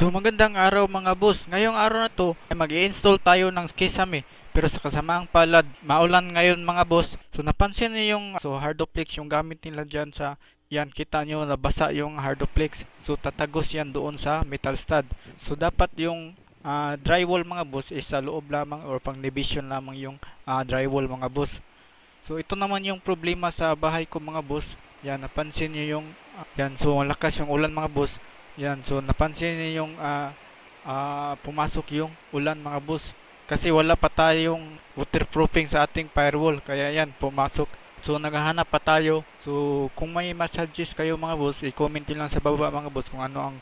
So magandang araw mga boss. Ngayong araw na to ay mag-i-install tayo ng Kisame. Pero sa kasamaang palad, maulan ngayon mga boss. So napansin niyo yung hardoplex yung gamit nila dyan sa yan, kita nyo nabasa yung hardoplex. So tatagos yan doon sa metal stud. So dapat yung drywall mga boss is sa loob lamang or pang division lamang yung drywall mga boss. So ito naman yung problema sa bahay ko mga boss. Yan, napansin niyo yung yan, so lakas yung ulan mga boss. Yan, so napansin niyo yung pumasok yung ulan mga boss. Kasi wala pa tayong waterproofing sa ating firewall. Kaya yan, pumasok. So naghahanap pa tayo. So kung may messages kayo mga boss, i-comment nyo lang sa baba mga boss kung ano ang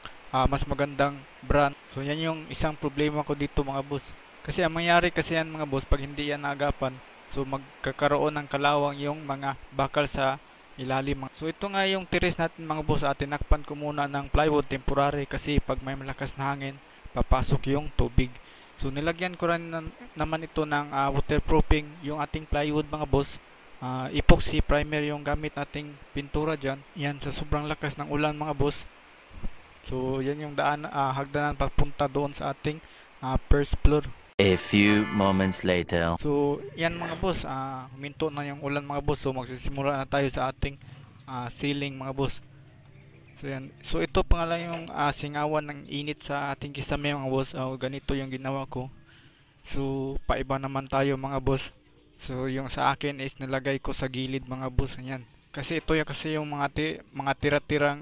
mas magandang brand. So yan yung isang problema ko dito mga boss. Kasi ang mangyari kasi yan mga boss, pag hindi yan naagapan, so magkakaroon ng kalawang yung mga bakal sa ilalim. So ito nga yung tiris natin mga boss. Tinakpan ko muna ng plywood temporary kasi pag may malakas na hangin, papasok yung tubig. So nilagyan ko rin naman ito ng waterproofing yung ating plywood mga boss. Epoxy primer yung gamit nating pintura dyan. Yan, sa sobrang lakas ng ulan mga boss. So yan yung hagdanan papunta doon sa ating first floor. A few moments later. So yan mga boss, huminto na yung ulan mga boss. So magsisimula na tayo sa ating ceiling mga boss. So yan. So ito pa nga lang yung singawan ng init sa ating kisame mga boss. Ganito yung ginawa ko. So paiba naman tayo mga boss. So yung sa akin is nilagay ko sa gilid mga boss. Yan. Kasi ito yung mga tira-tirang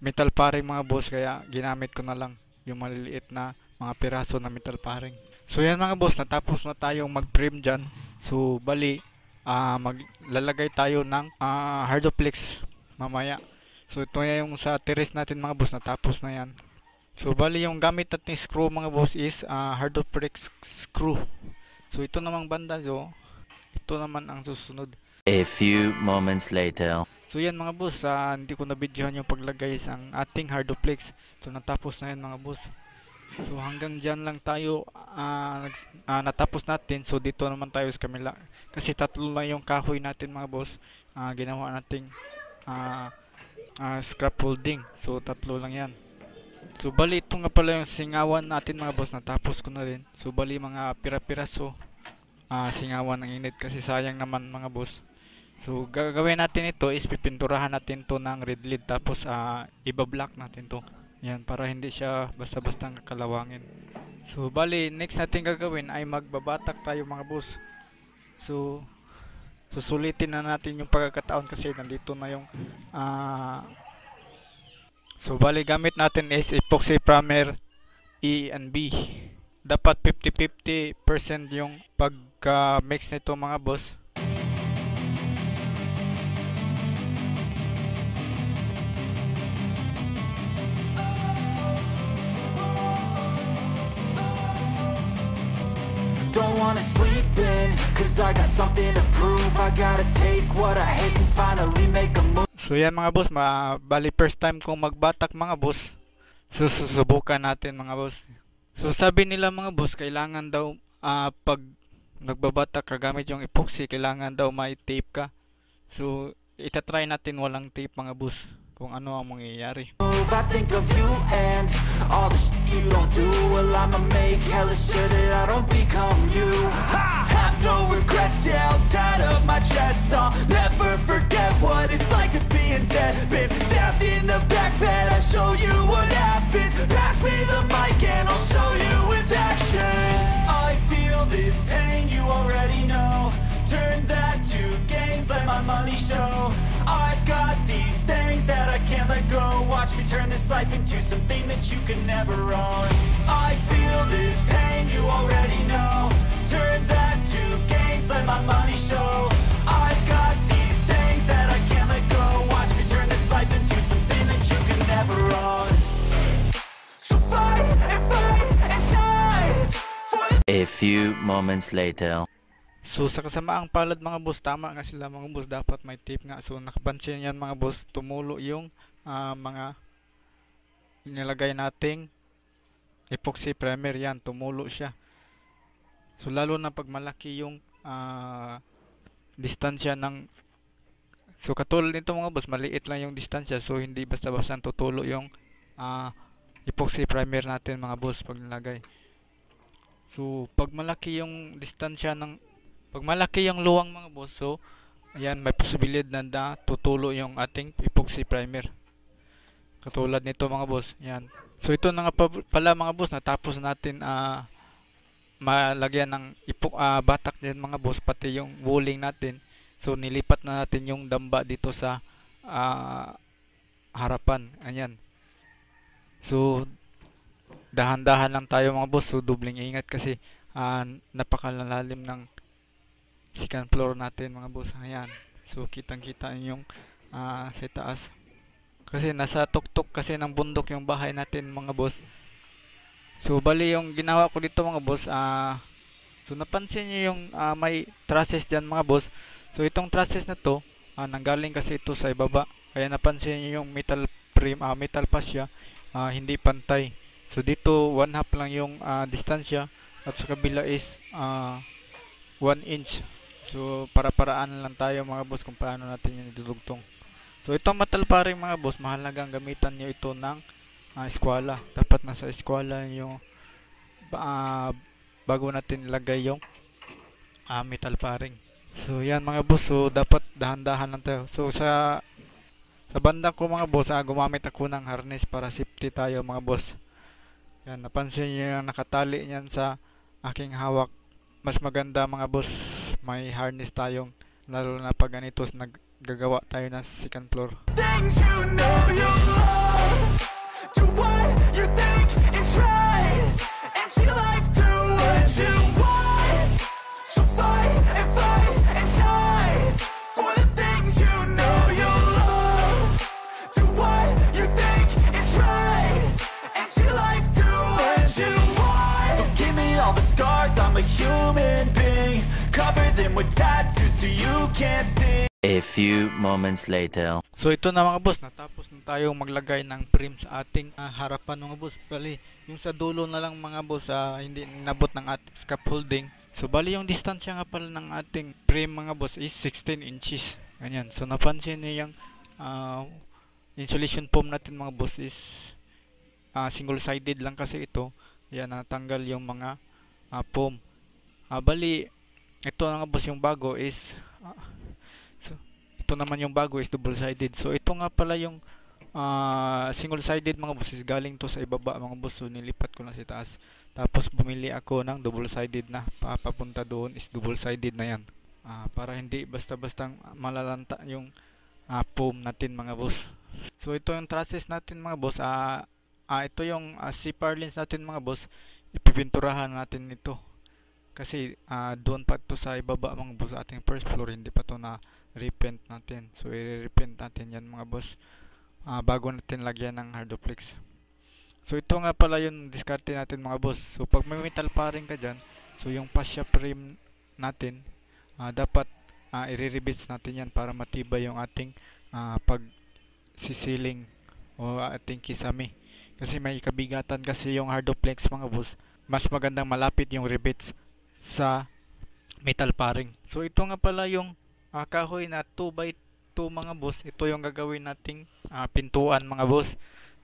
metal paring mga boss. Kaya ginamit ko na lang yung maliliit na mga piraso na metal paring. So yan mga boss, natapos na tayong mag-frame dyan. So bali, maglalagay tayo ng hardoplex mamaya. So ito yung sa terrace natin mga boss, natapos na yan. So bali yung gamit natin screw mga boss is hardoplex screw. So ito namang banda, so ito naman ang susunod. A few moments later. So yan mga boss, hindi ko na videohan yung paglagay sa ating hardoplex. So natapos na yan mga boss. So hanggang dyan lang tayo natapos natin. So dito naman tayo sa kamila. Kasi tatlo lang yung kahoy natin mga boss. Ginawa nating scaffolding. So tatlo lang yan. So bali ito nga pala yung singawan natin mga boss. Natapos ko na rin. So bali mga pira-piraso singawan ng init. Kasi sayang naman mga boss. So gagawin natin ito is pipinturahan natin to ng red lead. Tapos iba-black natin to. Yan, para hindi siya basta-bastang kalawangin. So bali next natin gagawin ay magbabatak tayo mga boss. So susulitin na natin yung pagkakataon kasi nandito na yung so bali gamit natin is epoxy primer E and B. Dapat 50-50% yung pagka-mix nito mga boss. Don't wanna sleep in, cause I got something to prove. I gotta take what I hate and finally make a move. So yan mga boss, bali first time kong magbatak mga boss. So susubukan natin mga boss. So sabi nila mga boss, kailangan daw pag nagbabatak ka gamit yung epoxy, kailangan daw may tape ka. So itatry natin walang tape mga boss, kung ano ang mangyayari. I think of you and all the shit you don't do. Well, I'ma make hella sure that I don't become you. I have no regrets, yeah, I'll tie up my chest. I'll never forget what it's like to be in debt. Been stabbed in the back bed, I'll show you what happens. Pass me the mic and I'll show you with action. I feel this pain, you already know. Turn that to gains, let my money show. I've got these things that I can't let go. Watch me turn this life into something that you could never own. I feel this pain, you already know. Turn that to gains, let my money show. I've got these things that I can't let go. Watch me turn this life into something that you could never own. So fight and die for the... A few moments later. So sa kasamaang palad mga boss, tama nga sila mga boss, dapat may tape nga. So nakapansin yan mga boss, tumulo yung mga nilagay nating epoxy primer, yan tumulo siya. So lalo na pag malaki yung distansya ng, so katulad nito mga boss, maliit lang yung distansya, so hindi basta-basta tutulo yung epoxy primer natin mga boss pag nilagay. So pag malaki yung pag malaki yung luwang mga boss, so ayan, may posibilidad na tutulo yung ating epoxy primer. Katulad nito mga boss, yan. So ito na nga pala mga boss, natapos natin malagyan ng batak din mga boss, pati yung walling natin. So nilipat na natin yung damba dito sa harapan. Ayan. So dahan-dahan lang tayo mga boss. So dubling ingat kasi napakalalim ng second floor natin mga boss. Ayan. So kitang-kita yung sa taas. Kasi nasa tuktok kasi ng bundok yung bahay natin mga boss. So bali yung ginawa ko dito mga boss, so napansin niyo yung may trusses diyan mga boss. So itong trusses na to, nanggaling kasi ito sa ibaba. Kaya napansin niyo yung metal frame, metal fascia, hindi pantay. So dito 1/2 lang yung distansya at sa kabila is 1 inch. So para-paraan lang tayo mga boss kung paano natin yung idudugtong. So itong metal paring mga boss, mahalagang gamitan niyo ito ng eskwela. Dapat nasa eskwela yung bago natin ilagay yung metal paring. So yan mga boss, so dapat dahan-dahan lang tayo. So sa banda ko mga boss, gumamit ako ng harness para safety tayo mga boss. Yan, napansin niyo yung nakatali niyan sa aking hawak. Mas maganda mga boss, may harness tayong, lalo na pag ganito naggagawa tayo ng second floor. Things you know you love, do what you think is right, and see life do what you want. So fight and die for the things you know you love. Do what you think is right, and see life do what you want. So give me all the scars, I'm a human being. Cover them with tattoos so you can't see. A few moments later. So ito na mga boss, natapos na tayong maglagay ng frame sa ating harapan mga boss. Bali, yung sa dulo na lang mga boss, hindi nabot ng ating scaffolding. So bali yung distansya nga pala ng ating frame mga boss is 16 inches. Ganyan. So napansin niyo yung insulation foam natin mga boss is single sided lang kasi ito. Yan, natanggal yung mga foam. Bali, ito nga boss yung bago is ito naman yung bago is double sided. So ito nga pala yung single sided mga boss is galing to sa ibaba mga boss. So nilipat ko lang sa taas. Tapos bumili ako ng double sided na. Papunta doon is double sided na yan. Para hindi basta-bastang malalanta yung foam natin mga boss. So ito yung trusses natin mga boss. Ito yung C-purlins natin mga boss. Ipipinturahan natin ito. Kasi doon pa ito sa ibaba mga boss, ating first floor, hindi pa ito na repaint natin. So i-repaint natin yan mga boss bago natin lagyan ng hardoplex. So ito nga pala yung diskarte natin mga boss. So pag may metal paring ka dyan, so yung fascia frame natin, dapat i-rebits natin yan para matibay yung ating pag sisiling o ating kisame. Kasi may kabigatan kasi yung hardoplex mga boss. Mas magandang malapit yung rivets sa metal paring. So ito nga pala yung kahoy na 2x2 mga boss. Ito yung gagawin nating pintuan mga boss.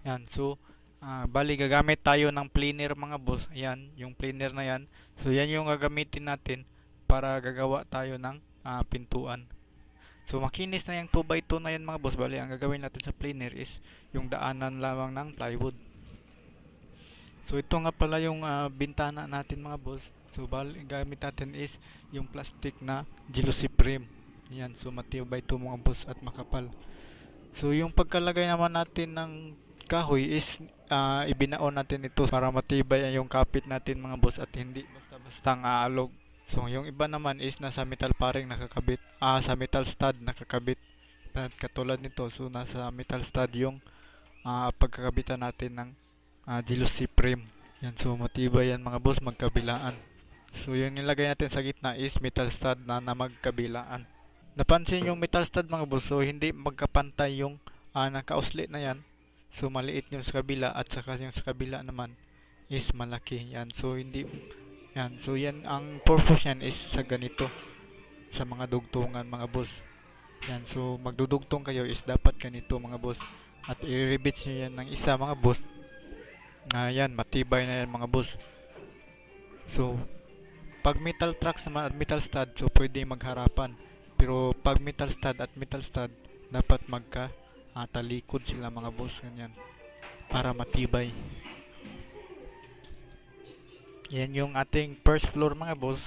Yan. So bali gagamit tayo ng planer mga boss. Ayan, yung planer na yan. So yan yung gagamitin natin para gagawa tayo ng pintuan. So makinis na yung 2x2 na yan mga boss. Bali ang gagawin natin sa planer is yung daanan lamang ng plywood. So ito nga pala yung bintana natin mga boss. So bali gamit natin is yung plastic na jealousy frame. Yan, so matibay ito mga boss at makapal. So yung pagkalagay naman natin ng kahoy is ibinaon natin ito para matibay yung kapit natin mga boss at hindi basta-bastang aalog. So yung iba naman is nasa metal paring nakakabit, sa metal stud nakakabit. At katulad nito, so nasa metal stud yung pagkakabitan natin ng jealousy frame. Yan, so matibay yan mga boss, magkabilaan. So yung nilagay natin sa gitna is metal stud na magkabilaan. Napansin yung metal stud mga boss, so hindi magkapantay yung nakausli na yan. So maliit yung sa kabila at saka yung sa kabila naman is malaki. Yan, so hindi yan, so yan ang purpose yan is sa ganito, sa mga dugtungan mga boss. Yan, so magdudugtong kayo is dapat ganito mga boss. At i-rebits nyo yan ng isa mga boss. Ayan, matibay na yan mga boss. So, pag metal trucks naman at metal stud, so pwede magharapan. Pero pag metal stud at metal stud, dapat talikod sila mga boss, ganyan. Para matibay. Yan yung ating first floor mga boss.